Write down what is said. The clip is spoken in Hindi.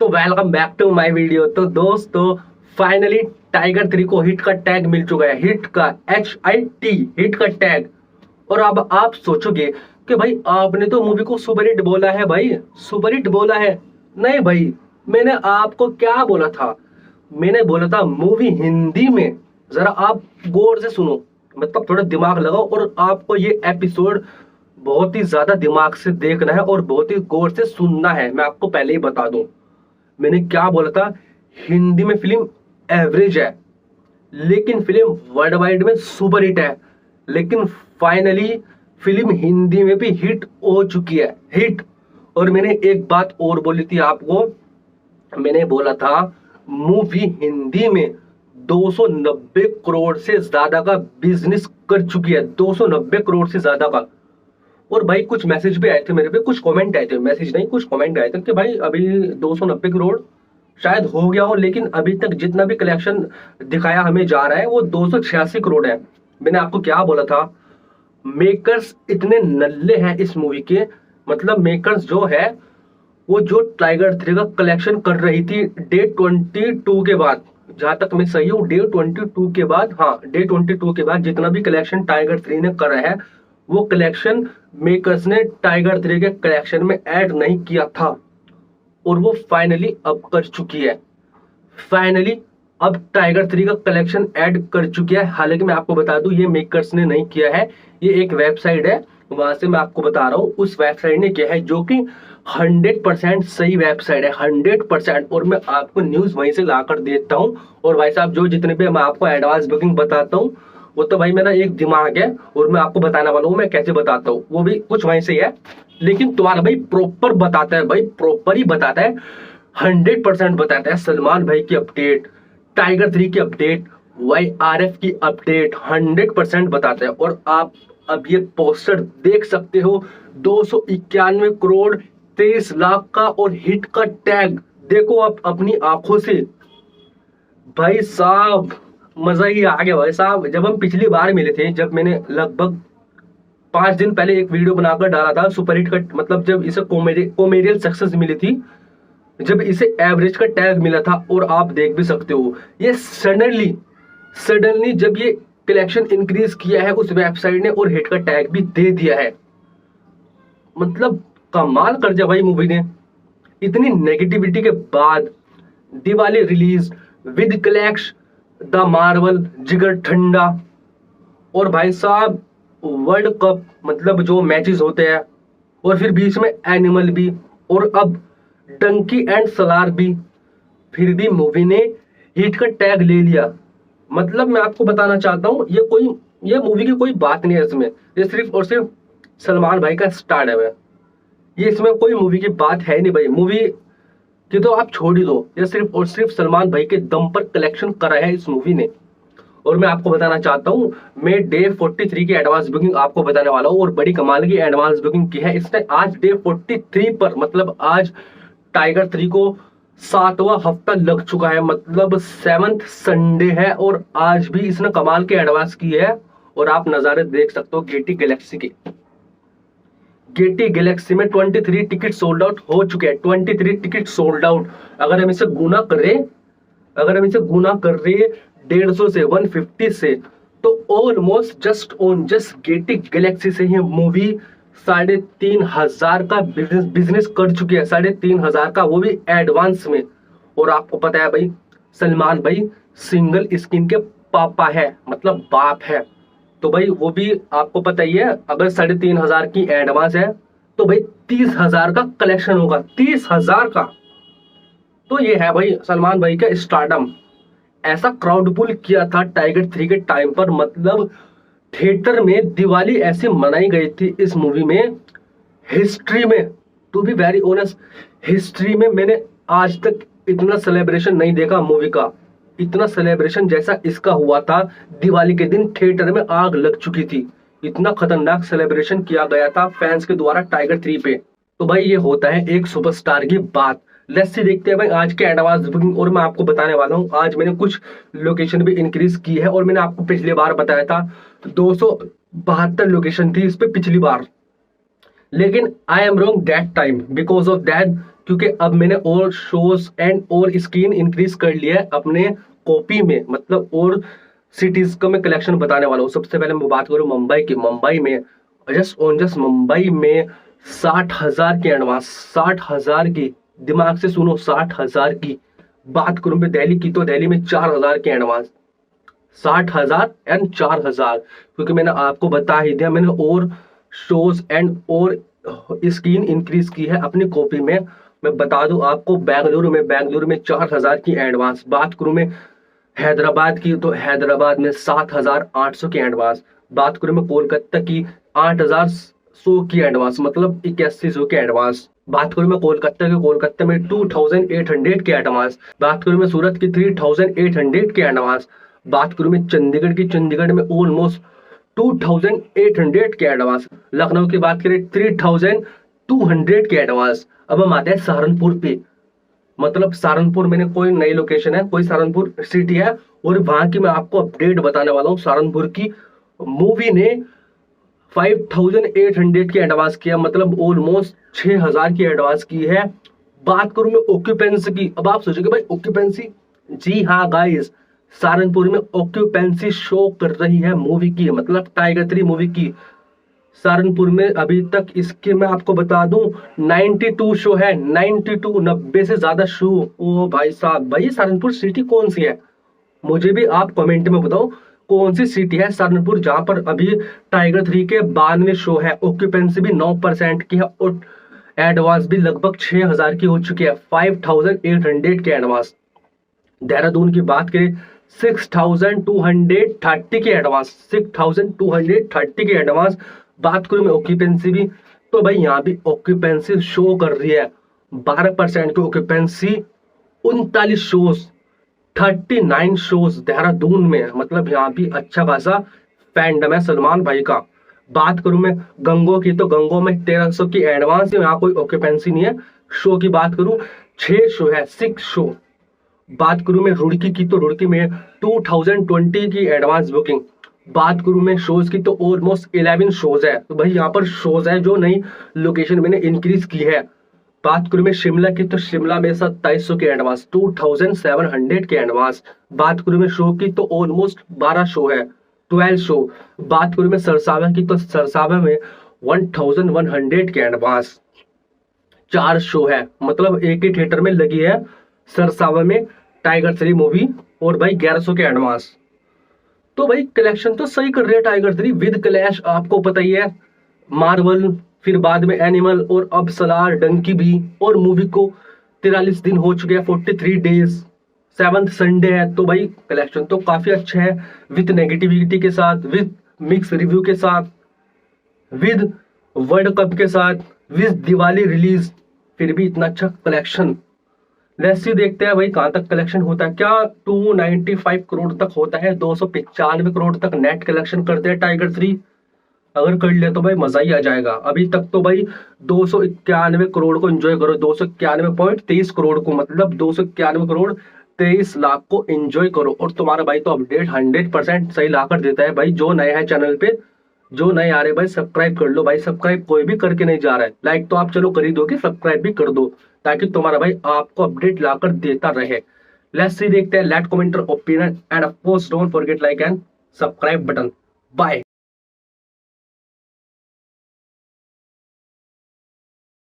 तो welcome back to my video. तो दोस्तों फाइनली टाइगर 3 को हिट का टैग मिल चुका है, हिट का HIT हिट का टैग। और अब आप सोचोगे कि भाई आपने तो मूवी को सुपर हिट बोला है, भाई सुपर हिट बोला है। नहीं भाई, मैंने आपको क्या बोला था? मैंने बोला था मूवी हिंदी में, जरा आप गौर से सुनो, मतलब थोड़ा दिमाग लगाओ और आपको ये एपिसोड बहुत ही ज्यादा दिमाग से देखना है और बहुत ही गौर से सुनना है। मैं आपको पहले ही बता दूं, मैंने क्या बोला था। हिंदी में फिल्म एवरेज है, लेकिन फिल्म वर्ल्ड वाइड में सुपर हिट है। लेकिन फाइनली फिल्म हिंदी में भी हिट हो चुकी है, हिट। और मैंने एक बात और बोली थी आपको, मैंने बोला था मूवी हिंदी में 290 करोड़ से ज्यादा का बिजनेस कर चुकी है, 290 करोड़ से ज्यादा का। और भाई कुछ मैसेज भी आए थे मेरे पे, कुछ कमेंट आए थे, मैसेज नहीं कुछ कमेंट आए थे कि भाई अभी 290 करोड़ शायद हो गया हो, लेकिन अभी तक जितना भी कलेक्शन दिखाया हमें जा रहा है वो 286 करोड़ है। मैंने आपको क्या बोला था, मेकर्स इतने नल्ले हैं इस मूवी के, मतलब मेकर्स जो है वो जो टाइगर 3 का कलेक्शन कर रही थी डे 22 के बाद, जहां तक मैं सही हूँ डे 22 के बाद, हाँ डे 22 के बाद जितना भी कलेक्शन टाइगर 3 ने करा है वो कलेक्शन मेकर्स ने टाइगर 3 के कलेक्शन में ऐड नहीं किया था। और वो फाइनली अब कर चुकी है, फाइनली अब टाइगर 3 का कलेक्शन ऐड कर चुकी है। हालांकि मैं आपको बता दूं ये मेकर्स ने नहीं किया है, ये एक वेबसाइट है, वहां से मैं आपको बता रहा हूं, उस वेबसाइट ने किया है, जो कि 100% सही वेबसाइट है, 100%। और मैं आपको न्यूज वहीं से लाकर देता हूं। और भाई साहब जो जितने भी मैं आपको एडवांस बुकिंग बताता हूँ वो तो भाई मेरा एक दिमाग है और मैं आपको बताने वाला हूँ मैं कैसे बताता हूँ, वो भी कुछ वहीं से ही है। लेकिन तुम्हारा भाई प्रॉपर बताता है, भाई प्रॉपर ही बताता है, 100% बताता है। सलमान भाई की अपडेट, टाइगर 3 की अपडेट, YRF की अपडेट 100% बताता है। और आप अब ये पोस्टर देख सकते हो, 291 करोड़ 23 लाख का और हिट का टैग देखो आप अपनी आंखों से। भाई साहब मजा ही आ गया भाई साहब। जब हम पिछली बार मिले थे, जब मैंने लगभग 5 दिन पहले एक वीडियो बनाकर डाला था सुपर हिट का, मतलब जब इसे कॉमेडियल सक्सेस मिली थी, जब इसे एवरेज का टैग मिला था। और आप देख भी सकते हो ये सडनली जब ये कलेक्शन इंक्रीज किया है उस वेबसाइट ने और हिट का टैग भी दे दिया है। मतलब कमाल कर दिया भाई मूवी ने। इतनी नेगेटिविटी के बाद Diwali release with clash the Marvel, जिगर ठंडा, और भाई साहब वर्ल्ड कप, मतलब जो मैचेस होते हैं, और फिर बीच में एनिमल भी, और अब डंकी एंड सलार भी, फिर भी मूवी ने हिट का टैग ले लिया। मतलब मैं आपको बताना चाहता हूँ ये मूवी की कोई बात नहीं है इसमें, ये सिर्फ और सिर्फ सलमान भाई का स्टारडम है, ये इसमें कोई मूवी की बात है नहीं भाई। मूवी कि तो आप छोड़ ही दो, ये सिर्फ और सिर्फ सलमान भाई के दम पर कलेक्शन करा है इस मूवी ने। और मैं आपको बताना चाहता हूँ, मैं डे 43 की एडवांस बुकिंग आपको बताने वाला हूँ, और बड़ी कमाल की एडवांस बुकिंग की है इसने आज डे 43 पर। मतलब आज टाइगर 3 को 7वां हफ्ता लग चुका है, मतलब 7th संडे है, और आज भी इसने कमाल की एडवांस की है। और आप नजारे देख सकते हो गेटी गैलेक्सी के, गेटी गैलेक्सी में 23 टिकट सोल्ड आउट हो चुके हैं, 23 टिकट सोल्ड आउट। अगर हम इसे गुना करें 150 से 150 से, तो ऑलमोस्ट जस्ट गेटी गैलेक्सी से ही मूवी 3,500 का बिजनेस कर चुकी है, 3,500 का, वो भी एडवांस में। और आपको पता है भाई सलमान भाई सिंगल स्क्रीन के पापा है, मतलब बाप है, तो भाई वो भी आपको पता ही है। अगर 3,500 की एडवांस है तो भाई 30,000 का कलेक्शन होगा, 30,000 का। तो ये है भाई सलमान भाई का स्टारडम। ऐसा क्राउड पुल किया था टाइगर 3 के टाइम पर, मतलब थिएटर में दिवाली ऐसी मनाई गई थी इस मूवी में, हिस्ट्री में, to be very honest, history में मैंने आज तक इतना सेलिब्रेशन नहीं देखा मूवी का, इतना सेलिब्रेशन जैसा इसका हुआ था। दिवाली के दिन थिएटर में आग लग चुकी थी, इतना खतरनाक सेलिब्रेशन किया गया था फैंस के द्वारा टाइगर 3 पे। तो भाई ये होता है एक सुपरस्टार की बात। लेट्स सी देखते हैं भाई आज के एडवांस बुकिंग। और मैं आपको बताने वाला हूँ आज मैंने कुछ लोकेशन भी इंक्रीज की है, और मैंने आपको पिछली बार बताया था 272 लोकेशन थी इस पे पिछली बार, लेकिन I am wrong that time, because of that क्योंकि अब मैंने और शोज एंड और स्क्रीन इंक्रीज कर लिया है अपने कॉपी में, मतलब और सिटीज का मैं कलेक्शन बताने वाला हूँ। सबसे पहले मैं बात करूँ मुंबई की। मुंबई में जस्ट मुंबई में 60,000 की एडवांस, 60,000 की, दिमाग से सुनो, 60,000 की। बात करूं मैं दिल्ली की तो दिल्ली में 4,000 के एडवांस, 60,000 एंड 4,000, क्योंकि मैंने आपको बता ही दिया, मैंने और शोज एंड और स्क्रीन इंक्रीज की है अपनी कॉपी में। मैं बता दूं आपको, बेंगलुरु में 4,000 की एडवांस। बात करूं मैं हैदराबाद की तो हैदराबाद में 7,800 की एडवांस। बात करूं मैं कोलकाता की 8,100 की एडवांस, मतलब 8100 की एडवांस। बात करूं मैं कोलकाता की, कोलकाता में 2,800 की एडवांस। बात करूं मैं सूरत की 3,800 की एडवांस। बात करूं मैं चंडीगढ़ की, चंडीगढ़ में ऑलमोस्ट 2,800 की एडवांस। लखनऊ की बात करें 3,200 की एडवांस। अब हम आते हैं सहारनपुर पे। मतलब सहारनपुर मैंने कोई नई लोकेशन है, कोई सहारनपुर सिटी है और वहां की मैं आपको अपडेट बताने वाला हूँ। सहारनपुर की मूवी ने 5,800 की एडवांस किया, मतलब ऑलमोस्ट 6,000 की एडवांस की है। बात करूं मैं ऑक्यूपेंसी की। अब आप सोचोगे भाई ऑक्यूपेंसी, जी हाँ गाइस, सहारनपुर में ऑक्यूपेंसी शो कर रही है मूवी की, मतलब टाइगर 3 मूवी की। सहारनपुर में अभी तक इसके मैं आपको बता दूं 92 शो है, 92, 90 से ज्यादा शो। ओ भाई साहब, भाई सहारनपुर सिटी कौन सी है, मुझे भी आप कमेंट में बताओ कौन सी सिटी है सहारनपुर जहां पर अभी टाइगर 3 के 92 शो है, ऑक्यूपेंसी भी 9% की है और एडवांस भी लगभग 6,000 की हो चुकी है, 5,800 के एडवांस। देहरादून की बात करें 6,230 की एडवांस, 6,230 की एडवांस। बात करूं मैं ऑक्यूपेंसी भी, तो भाई यहाँ भी ऑक्यूपेंसी शो कर रही है 12% की ऑक्यूपेंसी, 39 शोज, 39 शोज देहरादून में, मतलब यहाँ भी अच्छा खासा फैंडम है सलमान भाई का। बात करूं मैं गंगो की तो गंगो में 1,300 की एडवांस है, यहाँ कोई ऑक्यूपेंसी नहीं है। शो की बात करूं 6 शो है, 6 शो। बात करूं मैं रुड़की की तो रुड़की में 2020 की एडवांस बुकिंग। बात करूं मैं शोज की तो ऑलमोस्ट 11 शोज है, तो भाई यहाँ पर शोज है जो नई लोकेशन मैंने इंक्रीज की है। बात करूं मैं शिमला की तो शिमला में 2,700 के एडवांस, 2,700 के एडवांस। बात करूं मैं शो की तो ऑलमोस्ट 12 शो है, 12 शो। बात करूं मैं सरसावा की तो सरसावा में 1,100 के एडवांस, 4 शो है, मतलब एक ही थिएटर में लगी है सरसावा में टाइगर 3 मूवी, और भाई 1,100 के एडवांस। तो भाई कलेक्शन तो सही कर रही है टाइगर 3 विद क्लैश, आपको पता ही है, मार्वल, फिर बाद में एनिमल और अब सलार डंकी भी। और मूवी को 43 दिन हो चुके हैं, 43 डेज, 7th संडे है, तो भाई कलेक्शन तो काफी अच्छा है, विद नेगेटिविटी के साथ, विद मिक्स रिव्यू के साथ, विद वर्ल्ड कप के साथ, विद दिवाली रिलीज, फिर भी इतना अच्छा कलेक्शन। लेट्स सी, देखते हैं भाई कहां तक कलेक्शन होता है। क्या 295 करोड़ तक होता है, 295 करोड़ तक नेट कलेक्शन करते हैं टाइगर 3। अगर कर ले तो भाई मजा ही आ जाएगा। अभी तक तो भाई 291 करोड़ को एंजॉय करो, 291.23 करोड़ को, मतलब 291 करोड़ 23 लाख को एंजॉय करो। और तुम्हारा भाई तो अपडेट 100% सही लाकर देता है भाई। जो नए हैं चैनल पे, जो नए आ रहे भाई सब्सक्राइब कर लो भाई, सब्सक्राइब कोई भी करके नहीं जा रहा है, लाइक तो आप चलो कर ही दोगे, सब्सक्राइब भी कर दो ताकि तुम्हारा भाई आपको अपडेट लाकर देता रहे। लेट्स सी, देखते हैं, let comment opinion and of course don't forget like and subscribe button. Bye.